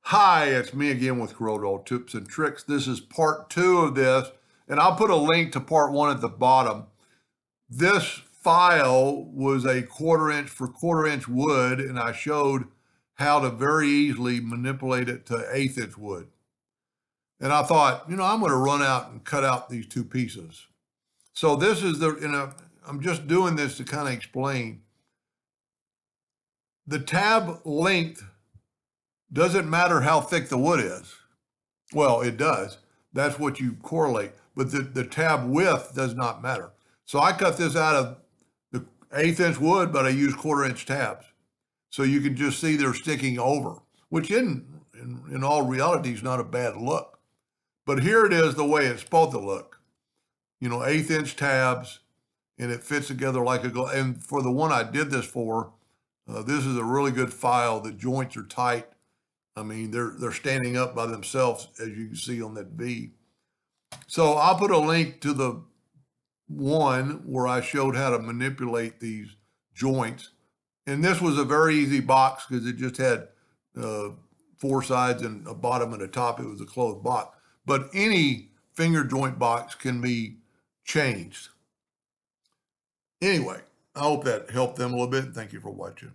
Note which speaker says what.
Speaker 1: Hi, it's me again with CorelDraw tips and tricks. This is part 2 of this, and I'll put a link to part 1 at the bottom. This file was a 1/4 inch for 1/4 inch wood, and I showed how to very easily manipulate it to 1/8 inch wood. And I thought, I'm going to run out and cut out these two pieces. So this is I'm just doing this to kind of explain. The tab length doesn't matter how thick the wood is. Well, it does. That's what you correlate. But the tab width does not matter. So I cut this out of the 1/8 inch wood, but I use 1/4 inch tabs. So you can just see they're sticking over, which in all reality is not a bad look. But here it is the way it's supposed to look. 1/8 inch tabs, and it fits together like a glove. And for the one I did this for, this is a really good file. The joints are tight. I mean, they're standing up by themselves, as you can see on that V. So I'll put a link to the one where I showed how to manipulate these joints. And this was a very easy box because it just had 4 sides and a bottom and a top. It was a closed box. But any finger joint box can be changed. Anyway, I hope that helped them a little bit. Thank you for watching.